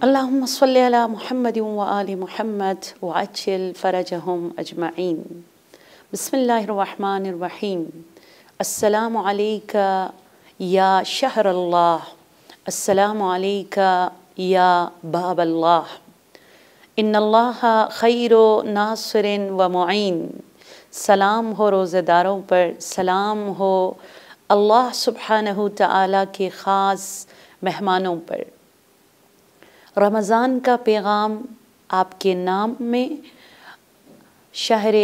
اللهم صل على محمد وآل محمد وعجل فرجهم أجمعين. بسم الله الرحمن الرحيم. السلام عليك يا شهر الله، السلام عليك يا باب الله، إن الله خير ناصر ومعين. سلام ہو روزہ داروں پر، سلام ہو اللہ سبحانہ تعالیٰ کے خاص مہمانوں پر۔ رمضان کا پیغام آپ کے نام میں، شہر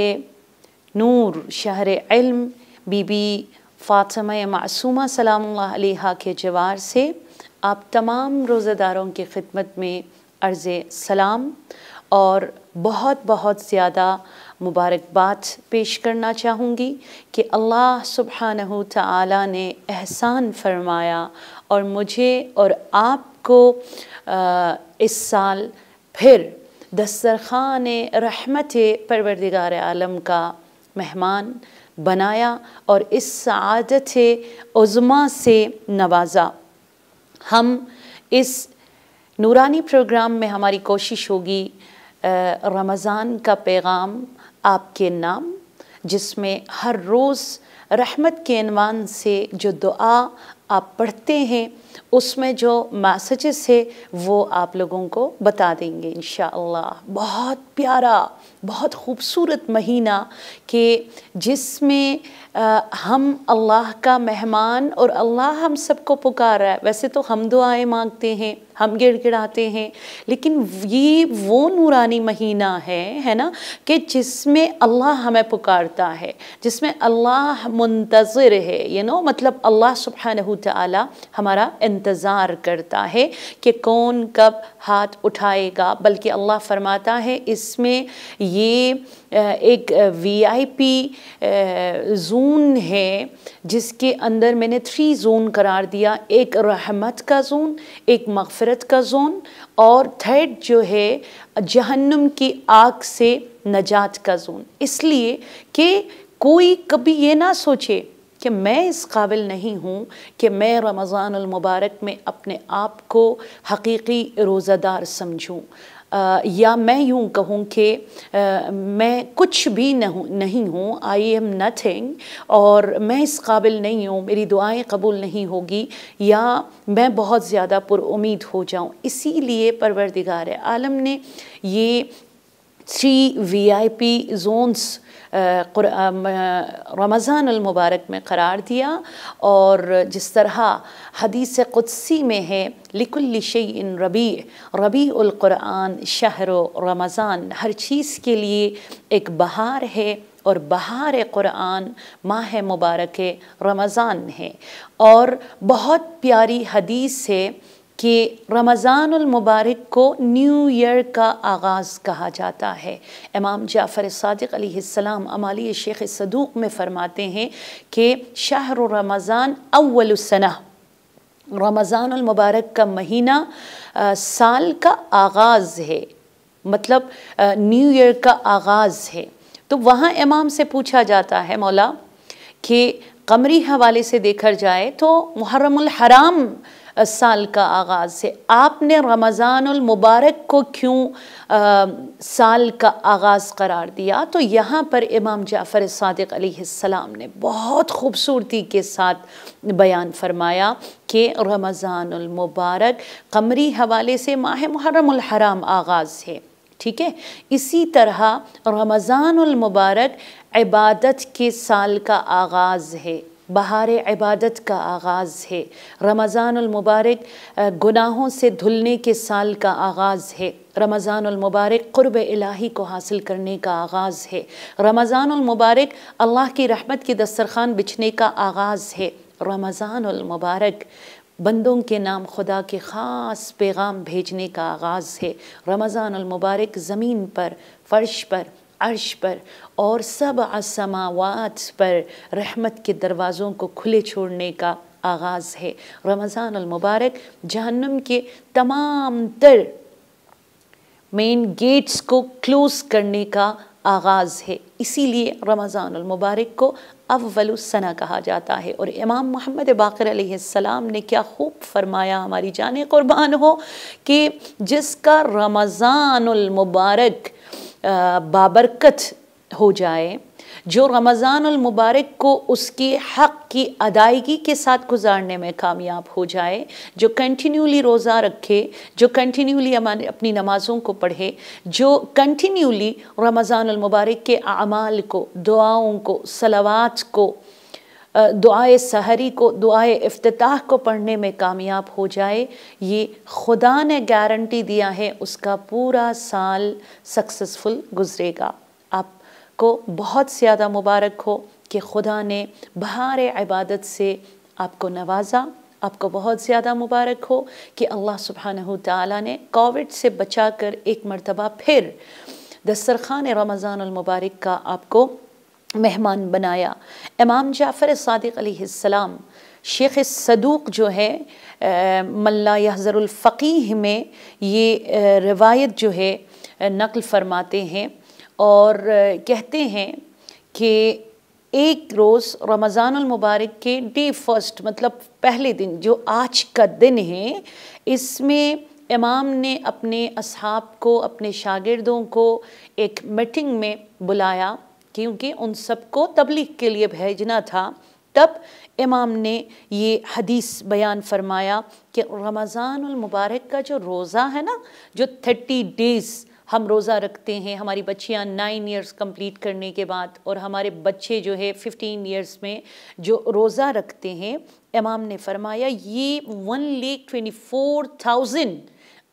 نور، شہر علم، بی بی فاطمہ معصومہ سلام اللہ علیہا کے جوار سے آپ تمام روزہ داروں کی خدمت میں عرض سلام اور بہت بہت زیادہ مبارکباد پیش کرنا چاہوں گی کہ اللہ سبحانہ تعالیٰ نے احسان فرمایا اور مجھے اور آپ کو اس سال پھر دسترخوان رحمت پروردگار عالم کا مہمان بنایا اور اس سعادت عظمیٰ سے نوازا۔ ہم اس نورانی پروگرام میں ہماری کوشش ہوگی رمضان کا پیغام آپ کے نام، جس میں ہر روز رحمت کے عنوان سے جو دعا آپ پڑھتے ہیں اس میں جو میسیجز ہے وہ آپ لوگوں کو بتا دیں گے انشاءاللہ۔ بہت پیارا، بہت خوبصورت مہینہ کہ جس میں ہم اللہ کا مہمان اور اللہ ہم سب کو پکار رہا ہے۔ ویسے تو ہم دعائیں مانگتے ہیں، ہم گڑ گڑاتے ہیں، لیکن یہ وہ نورانی مہینہ ہے نا کہ جس میں اللہ ہمیں پکارتا ہے، جس میں اللہ منتظر ہے، مطلب اللہ سبحانہ تعالی ہمارا انتظار کرتا ہے کہ کون کب ہاتھ اٹھائے گا، بلکہ اللہ فرماتا ہے اس میں یہ ایک VIP زون ہے جس کے اندر میں نے 3 زون قرار دیا، ایک رحمت کا زون، ایک مغفرت کا زون، اور 3rd جو ہے جہنم کی آگ سے نجات کا زون۔ اس لیے کہ کوئی کبھی یہ نہ سوچے کہ میں اس قابل نہیں ہوں کہ میں رمضان المبارک میں اپنے آپ کو حقیقی روزہ دار سمجھوں، یا میں یوں کہوں کہ میں کچھ بھی نہیں ہوں، I am nothing، اور میں اس قابل نہیں ہوں، میری دعائیں قبول نہیں ہوگی، یا میں بہت زیادہ پر امید ہو جاؤں۔ اسی لیے پروردگار عالم نے یہ 3 VIP زونز رمضان المبارک میں قرار دیا، اور جس طرح حدیث قدسی میں ہے لِكُلِّ شَيْءٍ رَبِيعٍ، ربیع القرآن شہر رمضان، ہر چیز کے لیے ایک بہار ہے، اور بہار قرآن ماہ مبارک رمضان ہے۔ اور بہت پیاری حدیث ہے کہ رمضان المبارک کو نیو ایئر کا آغاز کہا جاتا ہے۔ امام جعفر صادق علیہ السلام امالی شیخ صدوق میں فرماتے ہیں کہ شہر رمضان اول السنہ، رمضان المبارک کا مہینہ سال کا آغاز ہے، مطلب نیو ایئر کا آغاز ہے۔ تو وہاں امام سے پوچھا جاتا ہے مولا کہ قمری حوالے سے دیکھا جائے تو محرم الحرام سال کا آغاز ہے، آپ نے رمضان المبارک کو کیوں سال کا آغاز قرار دیا؟ تو یہاں پر امام جعفر صادق علیہ السلام نے بہت خوبصورتی کے ساتھ بیان فرمایا کہ رمضان المبارک قمری حوالے سے ماہ محرم الحرام آغاز ہے، ٹھیک ہے؟ اسی طرح رمضان المبارک عبادت کے سال کا آغاز ہے، بہار عبادت کا آغاز ہے۔ رمضان المبارک گناہوں سے دھلنے کے سال کا آغاز ہے۔ رمضان المبارک قرب الہی کو حاصل کرنے کا آغاز ہے۔ رمضان المبارک اللہ کی رحمت کی دسترخوان بچھنے کا آغاز ہے۔ رمضان المبارک بندوں کے نام خدا کے خاص پیغام بھیجنے کا آغاز ہے۔ رمضان المبارک زمین پر، فرش پر، عرش پر اور 7 سماوات پر رحمت کے دروازوں کو کھلے چھوڑنے کا آغاز ہے۔ رمضان المبارک جہنم کے تمام تر مین گیٹس کو کلوز کرنے کا آغاز ہے، اسی لیے رمضان المبارک کو اول السنہ کہا جاتا ہے۔ اور امام محمد باقر علیہ السلام نے کیا خوب فرمایا، ہماری جانیں قربان ہو، کہ جس کا رمضان المبارک بابرکت ہو جائے، جو رمضان المبارک کو اس کی حق کی ادائیگی کے ساتھ گزارنے میں کامیاب ہو جائے، جو کنٹینیولی روزہ رکھے، جو کنٹینیولی اپنی نمازوں کو پڑھے، جو کنٹینیولی رمضان المبارک کے اعمال کو، دعاؤں کو، صلوات کو، دعائے سحری کو، دعائے افتتاح کو پڑھنے میں کامیاب ہو جائے، یہ خدا نے گارنٹی دیا ہے اس کا پورا سال سکسسفل گزرے گا۔ آپ کو بہت زیادہ مبارک ہو کہ خدا نے بہار عبادت سے آپ کو نوازا، آپ کو بہت زیادہ مبارک ہو کہ اللہ سبحانہ تعالیٰ نے کووڈ سے بچا کر ایک مرتبہ پھر دسترخوان رمضان المبارک کا آپ کو مہمان بنایا۔ امام جعفر صادق علیہ السلام شیخ صدوق جو ہے من لا یحذر الفقیہ میں یہ روایت جو ہے نقل فرماتے ہیں اور کہتے ہیں کہ ایک روز رمضان المبارک کے ڈے فرسٹ، مطلب پہلے دن جو آج کا دن ہے، اس میں امام نے اپنے اصحاب کو، اپنے شاگردوں کو ایک میٹنگ میں بلایا کیونکہ ان سب کو تبلیغ کے لیے بھیجنا تھا۔ تب امام نے یہ حدیث بیان فرمایا کہ رمضان المبارک کا جو روزہ ہے نا، جو 30 ڈیز ہم روزہ رکھتے ہیں، ہماری بچیاں 9 ایئرز کمپلیٹ کرنے کے بعد اور ہمارے بچے جو ہے 15 ایئرز میں جو روزہ رکھتے ہیں، امام نے فرمایا یہ 1,24,000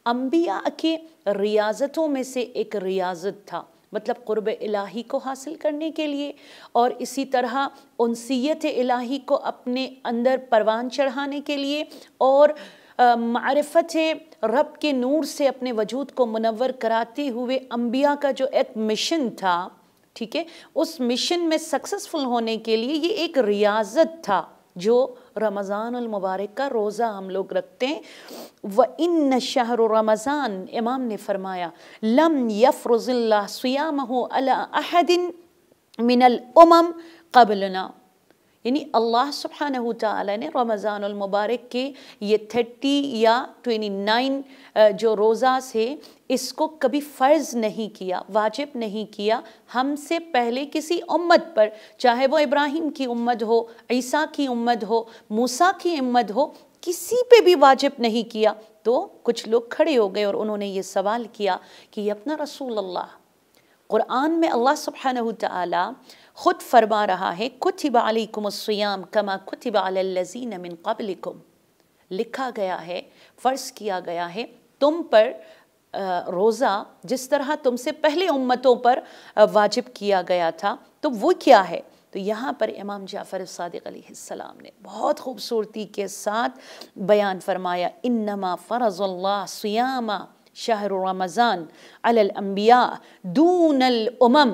انبیاء کے ریاضتوں میں سے ایک ریاضت تھا، مطلب قرب الہی کو حاصل کرنے کے لیے اور اسی طرح انسیت الہی کو اپنے اندر پروان چڑھانے کے لیے اور معرفت رب کے نور سے اپنے وجود کو منور کراتے ہوئے انبیاء کا جو ایک مشن تھا، ٹھیک ہے، اس مشن میں سکسسفل ہونے کے لیے یہ ایک ریاضت تھا جو رمضان المبارک کا روزہ ہم لوگ رکھتے ہیں۔ وَإِنَّ شَهْرُ رمضان، امام نے فرمایا لَمْ يَفْرُضِ اللَّهُ صِيَامَهُ عَلَىٰ أَحَدٍ مِنَ الْأُمَمِ قَبْلَنَا، یعنی اللہ سبحانہ تعالیٰ نے رمضان المبارک کے یہ 30 یا 29 جو روزہ سے اس کو کبھی فرض نہیں کیا، واجب نہیں کیا ہم سے پہلے کسی امت پر، چاہے وہ ابراہیم کی امت ہو، عیسیٰ کی امت ہو، موسیٰ کی امت ہو، کسی پہ بھی واجب نہیں کیا۔ تو کچھ لوگ کھڑے ہو گئے اور انہوں نے یہ سوال کیا کہ یہ اپنا رسول اللہ، قرآن میں اللہ سبحانہ تعالیٰ خود فرما رہا ہے کتب علیکم الصیام کما کتب علی الذین من قبلکم، لکھا گیا ہے، فرض کیا گیا ہے تم پر روزہ جس طرح تم سے پہلے امتوں پر واجب کیا گیا تھا۔ تو وہ کیا ہے؟ تو یہاں پر امام جعفر صادق علیہ السلام نے بہت خوبصورتی کے ساتھ بیان فرمایا انما فرض اللہ صیام شہر رمضان علی الانبیاء دون الامم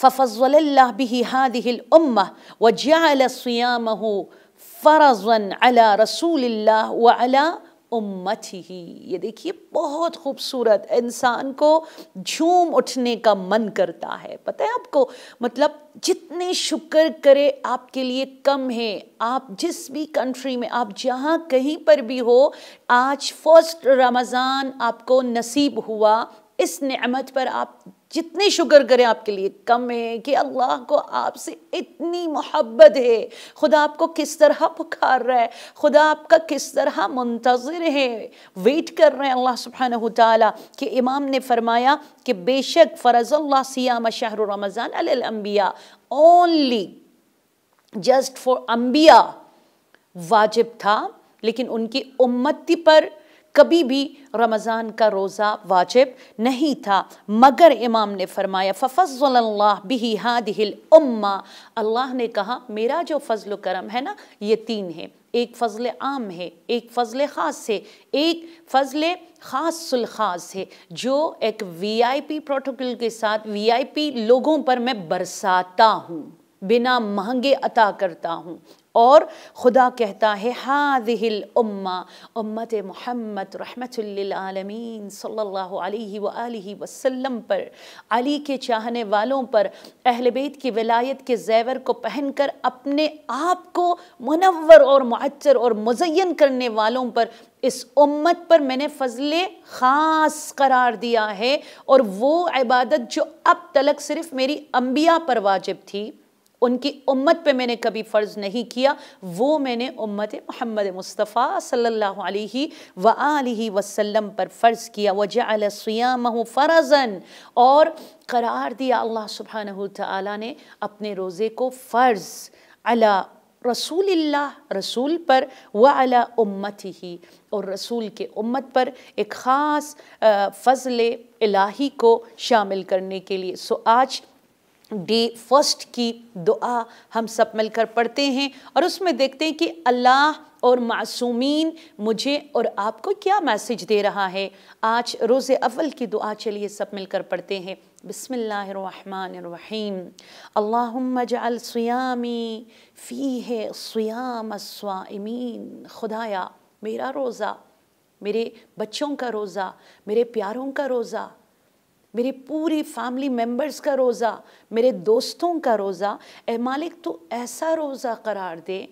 ففضل اللہ به هذه الامة وجعل صیامه فرضا على رسول اللہ وعلى امته۔ یہ دیکھیے بہت خوبصورت، انسان کو جھوم اٹھنے کا من کرتا ہے، پتہ ہے آپ کو، مطلب جتنے شکر کرے آپ کے لیے کم ہے۔ آپ جس بھی کنٹری میں، آپ جہاں کہیں پر بھی ہو، آج فرسٹ رمضان آپ کو نصیب ہوا، اس نعمت پر آپ جتنے شکر کریں آپ کے لیے کم ہے کہ اللہ کو آپ سے اتنی محبت ہے، خدا آپ کو کس طرح پکار رہا ہے، خدا آپ کا کس طرح منتظر ہے، ویٹ کر رہے ہیں اللہ سبحانہ تعالیٰ کہ امام نے فرمایا کہ بے شک فرض اللہ صیام شہر رمضان علی الانبیاء، only just for انبیاء واجب تھا، لیکن ان کی امتی پر کبھی بھی رمضان کا روزہ واجب نہیں تھا، مگر امام نے فرمایا ففضل اللہ بہ ہذہ الامہ، اللہ نے کہا میرا جو فضل و کرم ہے نا یہ 3 ہے، ایک فضل عام ہے، ایک فضل خاص ہے، ایک فضل خاص الخاص ہے جو ایک VIP پروٹوکول کے ساتھ VIP لوگوں پر میں برساتا ہوں، بنا مانگے عطا کرتا ہوں، اور خدا کہتا ہے ہذہ الامہ، امت محمد رحمت للعالمین صلی اللہ علیہ وآلہ وسلم پر، علی کے چاہنے والوں پر، اہل بیت کی ولایت کے زیور کو پہن کر اپنے آپ کو منور اور معطر اور مزین کرنے والوں پر، اس امت پر میں نے فضل خاص قرار دیا ہے، اور وہ عبادت جو اب تلک صرف میری انبیاء پر واجب تھی، ان کی امت پہ میں نے کبھی فرض نہیں کیا، وہ میں نے امت محمد مصطفیٰ صلی اللہ علیہ وآلہ وسلم پر فرض کیا۔ وَجَعَلَ صِيَامَهُ فَرَضًا، اور قرار دیا اللہ سبحانہ تعالیٰ نے اپنے روزے کو فرض، علی رسول اللہ، رسول پر، وعلی امتہ، اور رسول کے امت پر ایک خاص فضل الہی کو شامل کرنے کے لیے۔ سو آج ڈے فرسٹ کی دعا ہم سب مل کر پڑھتے ہیں، اور اس میں دیکھتے ہیں کہ اللہ اور معصومین مجھے اور آپ کو کیا میسج دے رہا ہے۔ آج روز اول کی دعا چلیے سب مل کر پڑھتے ہیں۔ بسم اللہ الرحمن الرحیم، اللہم اجعل صیامی فیہ صیام الصائمین۔ خدایا میرا روزہ، میرے بچوں کا روزہ، میرے پیاروں کا روزہ، میرے پوری فیملی ممبرز کا روزہ، میرے دوستوں کا روزہ، اے مالک تو ایسا روزہ قرار دے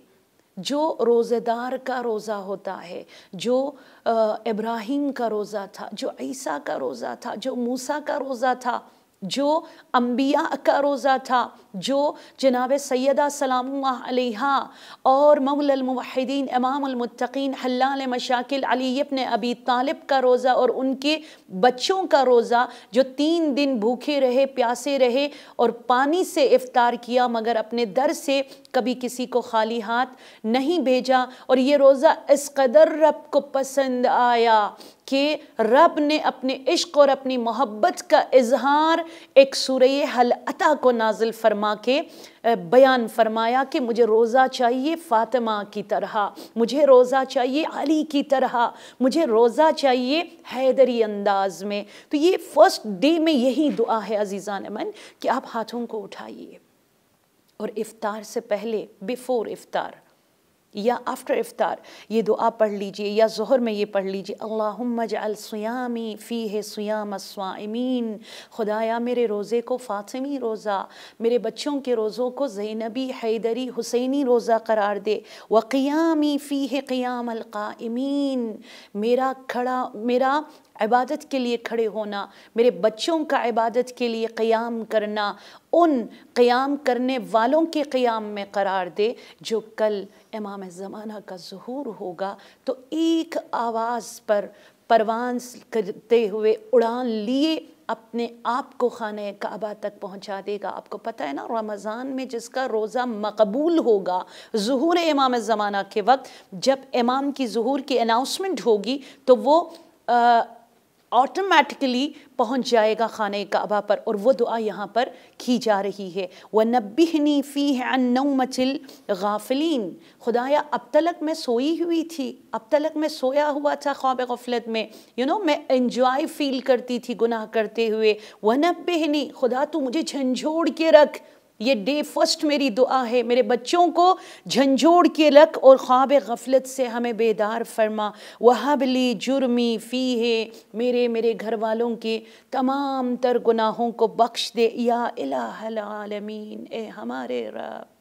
جو روزہ دار کا روزہ ہوتا ہے، جو ابراہیم کا روزہ تھا، جو عیسیٰ کا روزہ تھا، جو موسیٰ کا روزہ تھا، جو انبیاء کا روزہ تھا، جو جناب سیدہ سلام اللہ علیہا اور مولا الموحدین امام المتقین حلال مشاکل علی ابن ابی طالب کا روزہ اور ان کے بچوں کا روزہ، جو 3 دن بھوکے رہے، پیاسے رہے اور پانی سے افطار کیا، مگر اپنے در سے کبھی کسی کو خالی ہاتھ نہیں بھیجا، اور یہ روزہ اس قدر رب کو پسند آیا کہ رب نے اپنے عشق اور اپنی محبت کا اظہار ایک سورہ حل عطا کو نازل فرما کے بیان فرمایا کہ مجھے روزہ چاہیے فاطمہ کی طرح، مجھے روزہ چاہیے علی کی طرح، مجھے روزہ چاہیے حیدری انداز میں۔ تو یہ فرسٹ ڈے میں یہی دعا ہے عزیزان من کہ آپ ہاتھوں کو اٹھائیے اور افطار سے پہلے، بیفور افطار یا آفٹر افطار یہ دعا پڑھ لیجئے، یا ظہر میں یہ پڑھ لیجئے، اللہم اجعل صیامی فیہ صیام الصائمین۔ خدایا میرے روزے کو فاطمی روزہ، میرے بچوں کے روزوں کو زینبی، حیدری، حسینی روزہ قرار دے، وقیامی فیہ قیام القائمین۔ میرا عبادت کے لیے کھڑے ہونا، میرے بچوں کا عبادت کے لیے قیام کرنا، ان قیام کرنے والوں کے قیام میں قرار دے جو کل امام زمانہ کا ظہور ہوگا تو ایک آواز پر پرواز کرتے ہوئے اڑان لیے اپنے آپ کو خانہ کعبہ تک پہنچا دے گا۔ آپ کو پتہ ہے نا رمضان میں جس کا روزہ مقبول ہوگا ظہور امام زمانہ کے وقت، جب امام کی ظہور کی اناؤنسمنٹ ہوگی تو وہ آٹومیٹکلی پہنچ جائے گا خانہ کعبہ پر، اور وہ دعا یہاں پر کی جا رہی ہے۔ وَنَبِّهْنِي فِيهِ عَن نَوْمَةِ الْغَافِلِينَ۔ خدایا اب تلک میں سوئی ہوئی تھی، اب تلک میں سویا ہوا تھا خواب غفلت میں، میں انجوائے فیل کرتی تھی گناہ کرتے ہوئے۔ وَنَبِّهْنِي، خدا تو مجھے جھنجھوڑ کے رکھ، یہ ڈے فرسٹ میری دعا ہے، میرے بچوں کو جھنجھوڑ کے رکھ اور خواب غفلت سے ہمیں بیدار فرما۔ وَهَبْ لِي جُرْمِي فِيهِ، میرے گھر والوں کے تمام تر گناہوں کو بخش دے، یا الہ العالمین، اے ہمارے رب،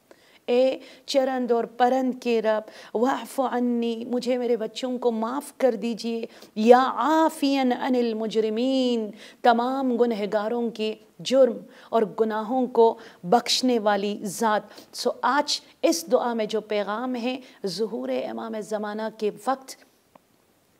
اے چرند اور پرند کے رب۔ وَاعْفُ عَنِّی، مجھے میرے بچوں کو معاف کر دیجئے، یا عافیاً عن المجرمین، تمام گنہگاروں کے جرم اور گناہوں کو بخشنے والی ذات۔ سو آج اس دعا میں جو پیغام ہے ظہور امام زمانہ کے وقت،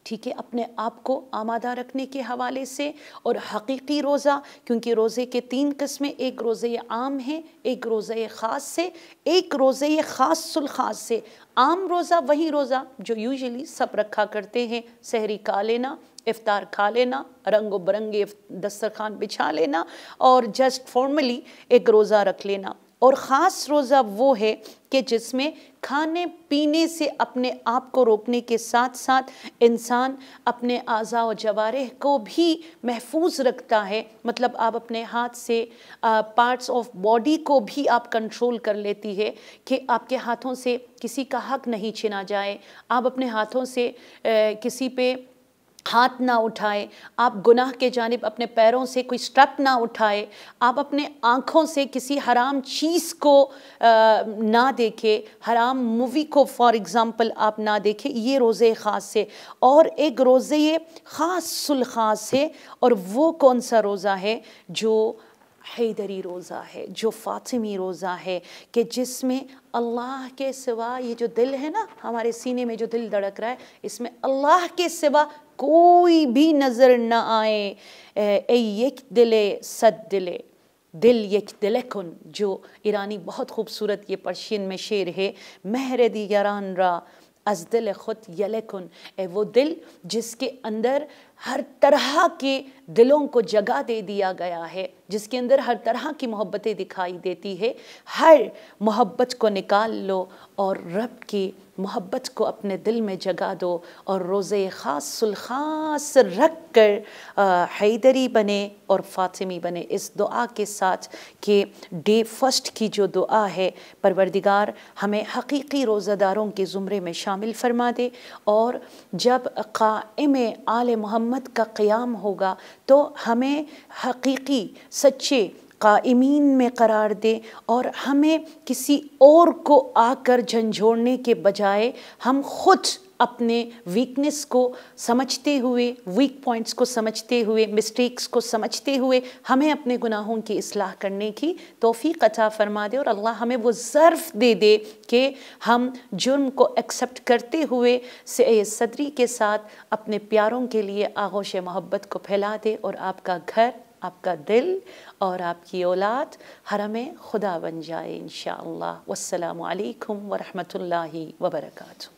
ٹھیک ہے، اپنے آپ کو آمادہ رکھنے کے حوالے سے، اور حقیقی روزہ، کیونکہ روزے کے 3 قسمیں، ایک روزے عام ہے، ایک روزے خاص سے، ایک روزے خاص الخاص سے۔ عام روزہ وہی روزہ جو یوزلی سب رکھا کرتے ہیں، سحری کھا لینا، افطار کھا لینا، رنگ و برنگے دسترخوان بچھا لینا اور جسٹ فارملی ایک روزہ رکھ لینا۔ اور خاص روزہ وہ ہے کہ جس میں کھانے پینے سے اپنے آپ کو روکنے کے ساتھ ساتھ انسان اپنے اعضاء و جوارح کو بھی محفوظ رکھتا ہے. مطلب آپ اپنے ہاتھ سے پارٹس آف باڈی کو بھی آپ کنٹرول کر لیتی ہے کہ آپ کے ہاتھوں سے کسی کا حق نہیں چھینا جائے، آپ اپنے ہاتھوں سے کسی پہ ہاتھ نہ اٹھائے، آپ گناہ کے جانب اپنے پیروں سے کوئی سٹیپ نہ اٹھائے، آپ اپنے آنکھوں سے کسی حرام چیز کو نہ دیکھے، حرام مووی کو فار ایگزامپل آپ نہ دیکھیں. یہ روزے خاص ہے. اور ایک روزے خاص الخاص ہے، اور وہ کون سا روزہ ہے؟ جو حیدری روزہ ہے، جو فاطمی روزہ ہے، کہ جس میں اللہ کے سوا، یہ جو دل ہے نا، ہمارے سینے میں جو دل دھڑک رہا ہے، اس میں اللہ کے سوا کوئی بھی نظر نہ آئے. ای یک دلے صد دلے، دل یک دلے کن، جو ایرانی بہت خوبصورت یہ پرشین میں شعر ہے. مہر دیگران را از دل خود یلے کن، اے وہ دل جس کے اندر ہر طرح کے دلوں کو جگہ دے دیا گیا ہے، جس کے اندر ہر طرح کی محبتیں دکھائی دیتی ہے، ہر محبت کو نکال لو اور رب کی محبت کو اپنے دل میں جگہ دو، اور روزے خاص الخاص رکھ کر حیدری بنے اور فاطمی بنے. اس دعا کے ساتھ کہ ڈے فرسٹ کی جو دعا ہے، پروردگار ہمیں حقیقی روزہ داروں کے زمرے میں شامل فرما دے، اور جب قائم آل محمد کا قیام ہوگا تو ہمیں حقیقی سچے قائمین میں قرار دے، اور ہمیں کسی اور کو آ کر جھنجھوڑنے کے بجائے ہم خود اپنے ویکنس کو سمجھتے ہوئے، ویک پوائنٹس کو سمجھتے ہوئے، مسٹیکس کو سمجھتے ہوئے ہمیں اپنے گناہوں کی اصلاح کرنے کی توفیق عطا فرما دے، اور اللہ ہمیں وہ ظرف دے دے کہ ہم جرم کو ایکسیپٹ کرتے ہوئے صدری کے ساتھ اپنے پیاروں کے لیے آغوش محبت کو پھیلا دے، اور آپ کا گھر، آپ کا دل اور آپ کی اولاد حرم خدا بن جائے انشاءاللہ. والسلام علیکم ورحمۃ اللہ وبرکاتہ.